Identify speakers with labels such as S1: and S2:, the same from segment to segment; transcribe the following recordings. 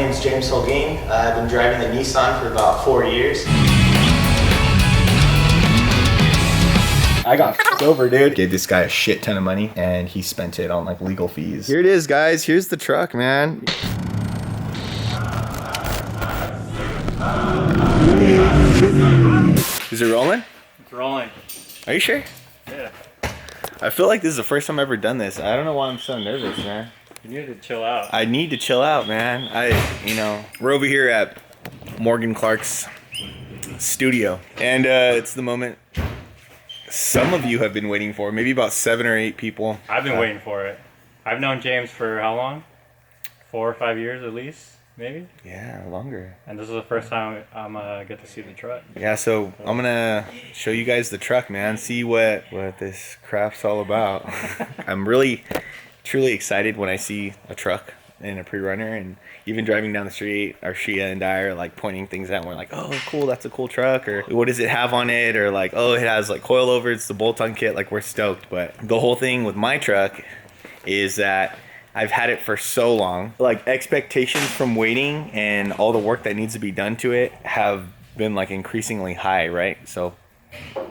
S1: name's James Holguin. I've been driving the Nissan for about 4 years. I got f***ed over, dude. Gave this guy a shit ton of money and he spent it on like legal fees. Here it is, guys. Here's the truck, man. Is it rolling?
S2: It's rolling.
S1: Are you sure?
S2: Yeah.
S1: I feel like this is the first time I've ever done this. I don't know why I'm so nervous, man.
S2: You need to chill out.
S1: I need to chill out, man. We're over here at Morgan Clark's studio, and it's the moment some of you have been waiting for. Maybe about 7 or 8 people.
S2: I've been waiting for it. I've known James for how long? 4 or 5 years at least, maybe?
S1: Yeah, longer.
S2: And this is the first time I'm get to see the truck.
S1: Yeah, so I'm gonna show you guys the truck, man. See what this craft's all about. I'm really, truly excited when I see a truck in a pre-runner, and even driving down the street, our Shia and I are like pointing things out and we're like, oh cool, that's a cool truck, or what does it have on it, or like, oh, it has like coilovers, it's the bolt-on kit. Like, we're stoked. But the whole thing with my truck is that I've had it for so long, like expectations from waiting and all the work that needs to be done to it have been like increasingly high, right? So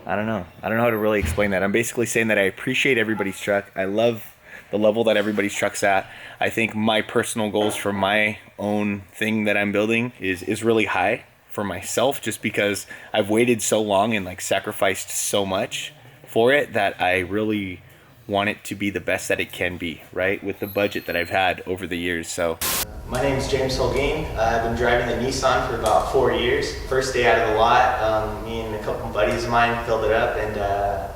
S1: I don't know how to really explain that. I'm basically saying that I appreciate everybody's truck. I love the level that everybody's truck's at. I think my personal goals for my own thing that I'm building is really high for myself, just because I've waited so long and like sacrificed so much for it that I really want it to be the best that it can be, right? With the budget that I've had over the years. So my name's James Holguin. I've been driving the Nissan for about 4 years. First day out of the lot, me and a couple buddies of mine filled it up and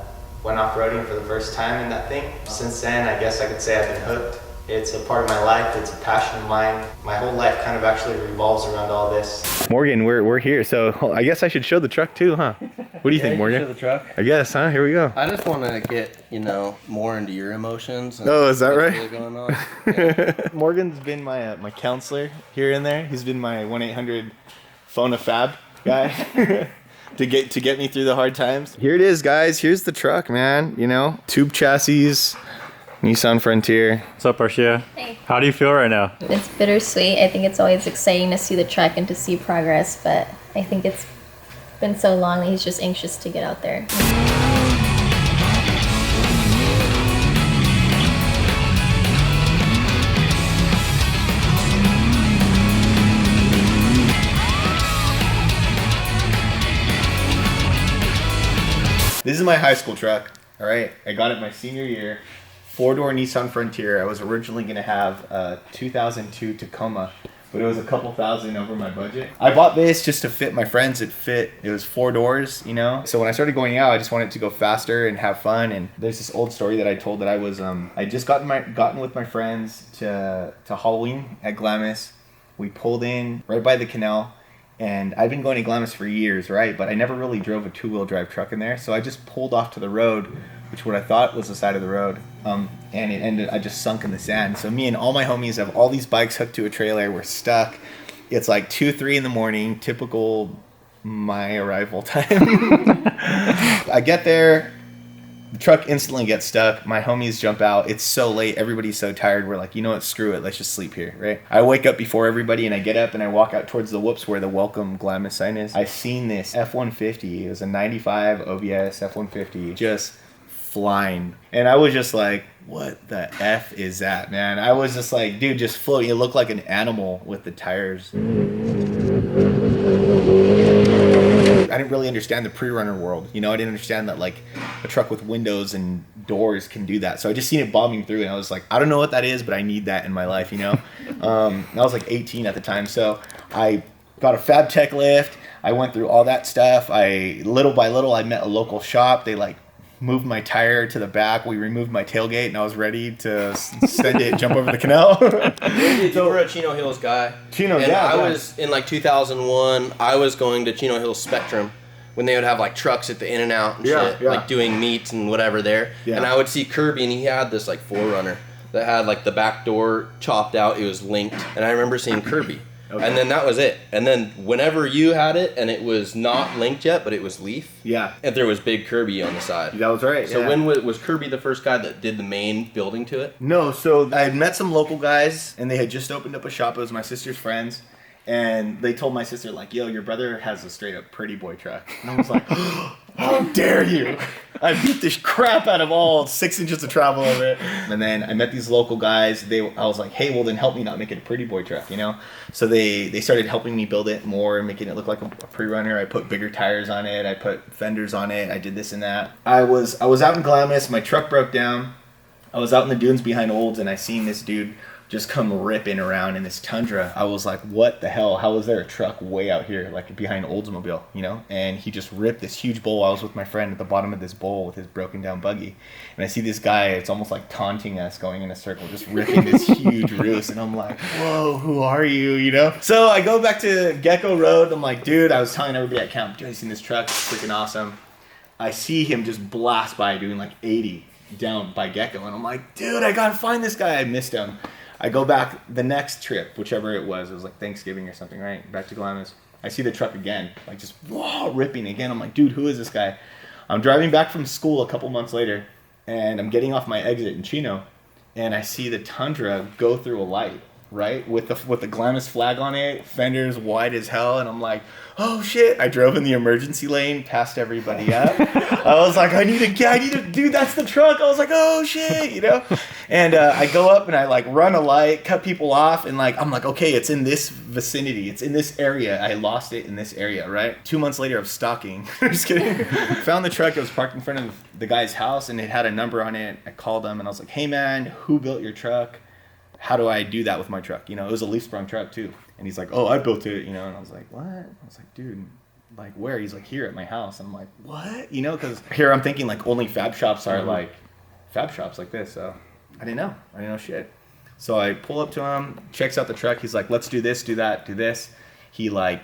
S1: went off-roading for the first time in that thing. Since then, I guess I could say I've been hooked. It's a part of my life, it's a passion of mine. My whole life kind of actually revolves around all this. Morgan, we're here, so I guess I should show the truck too, huh? What do you think, Morgan?
S3: Show the truck?
S1: I guess, huh? Here we go.
S3: I just want to get, more into your emotions. And
S1: oh, is that right?
S3: Really going on. Yeah.
S1: Morgan's been my counselor here and there. He's been my 1-800 phone a fab guy. to get me through the hard times. Here it is, guys. Here's the truck, man. Tube chassis, Nissan Frontier.
S2: What's up, Arshia?
S4: Hey.
S2: How do you feel right now?
S4: It's bittersweet. I think it's always exciting to see the truck and to see progress, but I think it's been so long that he's just anxious to get out there.
S1: This is my high school truck, all right? I got it my senior year. 4-door Nissan Frontier. I was originally gonna have a 2002 Tacoma, but it was a couple thousand over my budget. I bought this just to fit my friends. It was 4 doors, So when I started going out, I just wanted to go faster and have fun. And there's this old story that I told that I was, I just gotten with my friends to Halloween at Glamis. We pulled in right by the canal. And I've been going to Glamis for years, right? But I never really drove a 2-wheel drive truck in there. So I just pulled off to the road, which what I thought was the side of the road. And I just sunk in the sand. So me and all my homies have all these bikes hooked to a trailer. We're stuck. It's like 2-3 in the morning, typical my arrival time. I get there. The truck instantly gets stuck. My homies jump out. It's so late. Everybody's so tired. We're like, you know what? Screw it. Let's just sleep here, right? I wake up before everybody and I get up and I walk out towards the whoops where the welcome Glamis sign is. I seen this F-150. It was a 95 OBS F-150 just flying. And I was just like, what the F is that, man? I was just like, dude, just floating. It looked like an animal with the tires. I didn't really understand the pre-runner world. I didn't understand that like a truck with windows and doors can do that. So I just seen it bombing through and I was like, I don't know what that is, but I need that in my life, I was like 18 at the time. So I got a Fab Tech lift. I went through all that stuff. Little by little, I met a local shop. They like moved my tire to the back. We removed my tailgate and I was ready to send it, jump over the canal.
S3: So we're a Chino Hills guy. I was in like 2001. I was going to Chino Hills Spectrum when they would have like trucks at the In-N-Out and shit, like doing meats and whatever there. Yeah. And I would see Kirby and he had this like 4Runner that had like the back door chopped out. It was linked. And I remember seeing Kirby. Okay. And then that was it. And then whenever you had it, and it was not linked yet, but it was Leaf.
S1: Yeah.
S3: And there was Big Kirby on the side.
S1: That was right.
S3: So when was Kirby the first guy that did the main building to it?
S1: No, so I had met some local guys, and they had just opened up a shop. It was my sister's friends. And they told my sister, like, yo, your brother has a straight up pretty boy truck. And I was like, how dare you? I beat the crap out of all 6 inches of travel of it. And then I met these local guys. I was like, hey, well, then help me not make it a pretty boy truck, you know? So they started helping me build it more, making it look like a Prerunner. I put bigger tires on it. I put fenders on it. I did this and that. I was out in Glamis. My truck broke down. I was out in the dunes behind Olds, and I seen this dude just come ripping around in this Tundra. I was like, what the hell? How is there a truck way out here, like behind Oldsmobile, you know? And he just ripped this huge bowl. I was with my friend at the bottom of this bowl with his broken down buggy. And I see this guy, it's almost like taunting us, going in a circle, just ripping this huge roost. And I'm like, whoa, who are you, you know? So I go back to Gecko Road. I'm like, dude, I was telling everybody at camp, dude, I seen this truck, it's freaking awesome. I see him just blast by doing like 80 down by Gecko. And I'm like, dude, I gotta find this guy. I missed him. I go back the next trip, whichever it was like Thanksgiving or something, right? Back to Glamis. I see the truck again, like just ripping again. I'm like, dude, who is this guy? I'm driving back from school a couple months later, and I'm getting off my exit in Chino, and I see the Tundra go through a light, right? With the Glamis flag on it, fenders wide as hell, and I'm like, oh shit. I drove in the emergency lane, passed everybody up. I was like, I need to, dude, that's the truck. I was like, oh shit, you know? And I go up and I like run a light, cut people off, and like, I'm like, okay, it's in this vicinity. It's in this area. I lost it in this area, right? 2 months later, I was stalking. Just kidding. Found the truck. It was parked in front of the guy's house, and it had a number on it. I called him and I was like, hey man, who built your truck? How do I do that with my truck? You know, it was a leaf sprung truck too. And he's like, oh, I built it, you know? And I was like, what? I was like, dude, like where? He's like, here at my house. And I'm like, what? You know, because here I'm thinking like only fab shops are like fab shops like this. So I didn't know shit. So I pull up to him, checks out the truck. He's like, let's do this, do that, do this. He like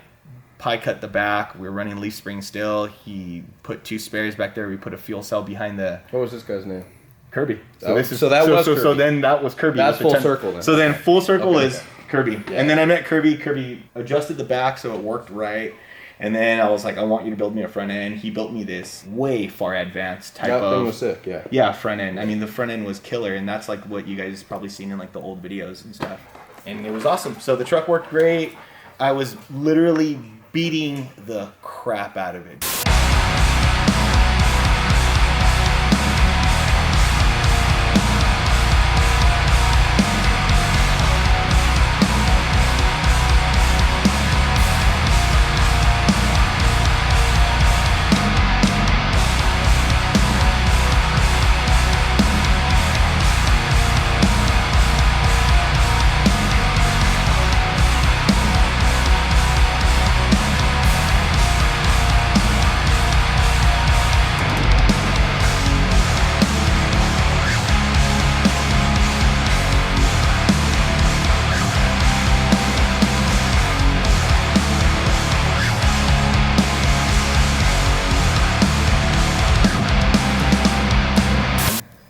S1: pie cut the back. We were running leaf spring still. He put 2 spares back there. We put a fuel cell behind the...
S3: What was this guy's name?
S1: Kirby.
S3: Kirby.
S1: So then that was Kirby.
S3: That's full circle then.
S1: So then full circle
S3: Okay.
S1: is Kirby. Yeah. And then I met Kirby. Kirby adjusted the back so it worked right. And then I was like, I want you to build me a front end. He built me this way far advanced type of...
S3: That thing was sick, yeah.
S1: Yeah, front end. I mean, the front end was killer, and that's like what you guys probably seen in like the old videos and stuff. And it was awesome. So the truck worked great. I was literally beating the crap out of it.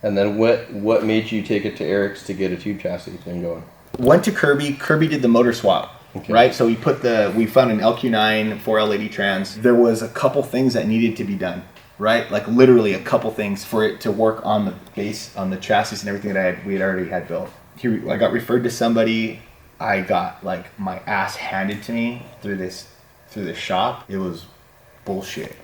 S3: And then what made you take it to Eric's to get a tube chassis thing going?
S1: Went to Kirby. Kirby did the motor swap, right? So we found an LQ9 4L80 trans. There was a couple things that needed to be done, right? Like literally a couple things for it to work on the base, on the chassis and everything that we had already had built. I got referred to somebody. I got like my ass handed to me through this shop. It was bullshit.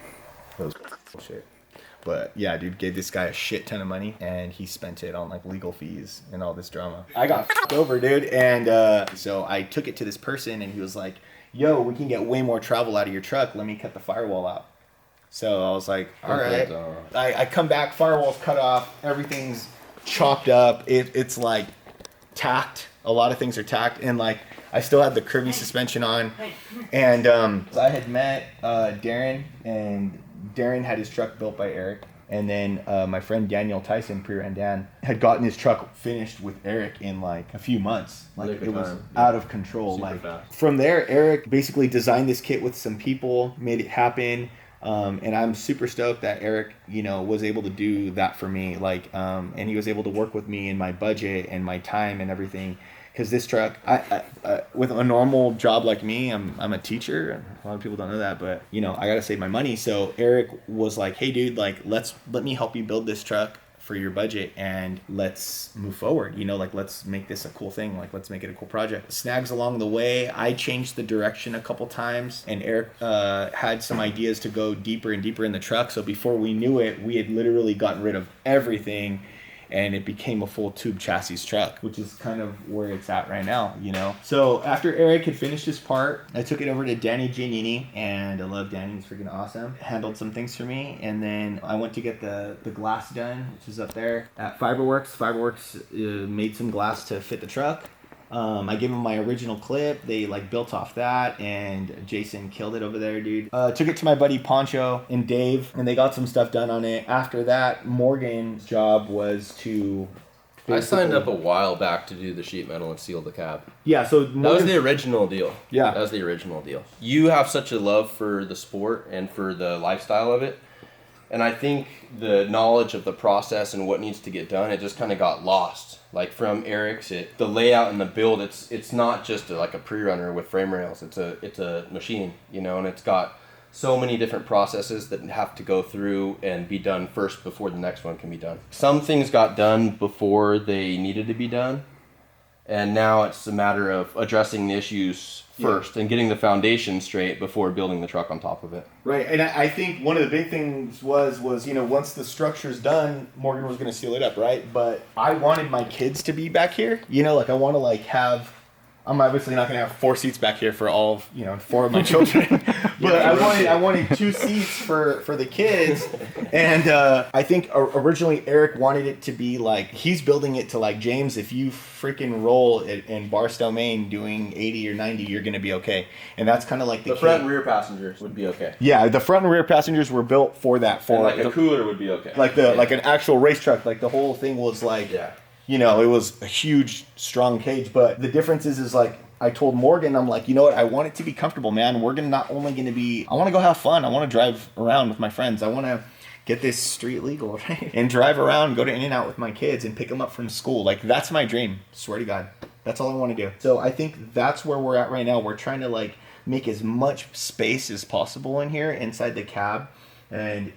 S1: But yeah, dude, gave this guy a shit ton of money, and he spent it on like legal fees and all this drama. I got f***ed over, dude, and so I took it to this person, and he was like, yo, we can get way more travel out of your truck. Let me cut the firewall out. So I was like, all right. I come back, firewall's cut off, everything's chopped up. It's like tacked. A lot of things are tacked, and like I still had the Kirby suspension on, and I had met Darren, and Darren had his truck built by Eric, and then my friend Daniel Tyson, Pre-Ran had gotten his truck finished with Eric in like a few months. Like it was out of control. Super fast. From there, Eric basically designed this kit with some people, made it happen, and I'm super stoked that Eric, was able to do that for me. Like, and he was able to work with me in my budget and my time and everything. because this truck, I with a normal job like me, I'm a teacher, and a lot of people don't know that, but you know, I gotta save my money. So Eric was like, hey dude, like let me help you build this truck for your budget, and let's move forward, you know, like let's make this a cool thing, like let's make it a cool project. Snags along the way, I changed the direction a couple times, and Eric had some ideas to go deeper and deeper in the truck. So before we knew it, we had literally gotten rid of everything, and it became a full tube chassis truck, which is kind of where it's at right now, you know. So after Eric had finished his part, I took it over to Danny Giannini, and I love Danny, he's freaking awesome. Handled some things for me, and then I went to get the glass done, which is up there at Fiberworks. Fiberworks made some glass to fit the truck. I gave him my original clip. They like built off that, and Jason killed it over there, dude. Took it to my buddy Poncho and Dave, and they got some stuff done on it. After that, Morgan's job was to...
S3: I signed up a while back to do the sheet metal and seal the cab.
S1: Yeah, so
S3: that was the original deal.
S1: Yeah.
S3: That was the original deal. You have such a love for the sport and for the lifestyle of it. And I think the knowledge of the process and what needs to get done, it just kind of got lost. Like from Eric's, the layout and the build, it's not just like a pre-runner with frame rails. It's a machine, you know, and it's got so many different processes that have to go through and be done first before the next one can be done. Some things got done before they needed to be done, and now it's a matter of addressing the issues first and getting the foundation straight before building the truck on top of it.
S1: Right, and I think one of the big things was, you know, once the structure's done, Morgan was going to seal it up, right? But I wanted my kids to be back here, you know, like I want to like have... I'm obviously not going to have 4 seats back here for all of, you know, 4 of my children, but I wanted 2 seats for the kids, and I think originally Eric wanted it to be like, he's building it to like, James, if you freaking roll in Barstow, Maine doing 80 or 90, you're going to be okay, and that's kind of like
S3: the front and rear passengers would be okay.
S1: Yeah, the front and rear passengers were built for that. For
S3: and like a cooler would be okay.
S1: Like like an actual race truck, like the whole thing was like. Yeah. You know, it was a huge, strong cage, but the difference is like, I told Morgan, I'm like, you know what, I want it to be comfortable, man. We're not only going to be, I want to go have fun. I want to drive around with my friends. I want to get this street legal, right? And drive around, go to In-N-Out with my kids and pick them up from school. Like, that's my dream. Swear to God. That's all I want to do. So I think that's where we're at right now. We're trying to like make as much space as possible in here inside the cab. And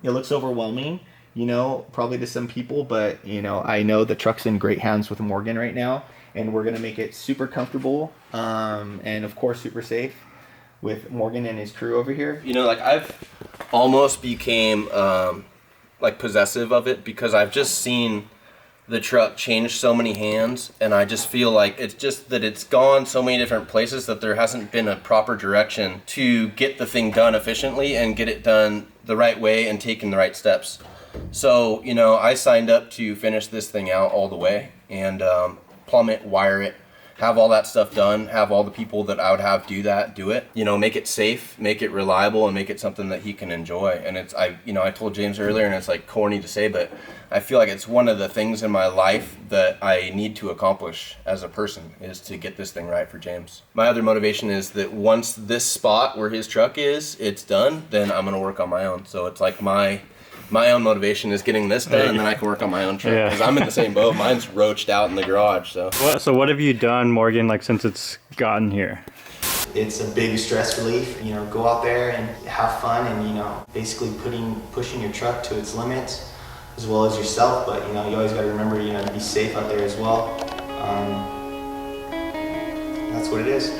S1: it looks overwhelming, you know, probably to some people, but, you know, I know the truck's in great hands with Morgan right now, and we're going to make it super comfortable, and of course super safe with Morgan and his crew over here.
S3: You know, like I've almost became like possessive of it, because I've just seen the truck change so many hands, and I just feel like it's just that it's gone so many different places that there hasn't been a proper direction to get the thing done efficiently and get it done the right way and taking the right steps. So, you know, I signed up to finish this thing out all the way and plumb it, wire it, have all that stuff done, have all the people that I would have do it, you know, make it safe, make it reliable, and make it something that he can enjoy. And I told James earlier, and it's like corny to say, but I feel like it's one of the things in my life that I need to accomplish as a person, is to get this thing right for James. My other motivation is that once this spot where his truck is, it's done, then I'm going to work on my own. So it's like my own motivation is getting this done, and then I can work on my own truck, because I'm in the same boat. Mine's roached out in the garage.
S2: So what have you done, Morgan, like since it's gotten here?
S1: It's a big stress relief, you know, go out there and have fun, and, you know, basically pushing your truck to its limits as well as yourself. But, you know, you always got to remember, you know, to be safe out there as well. That's what it is.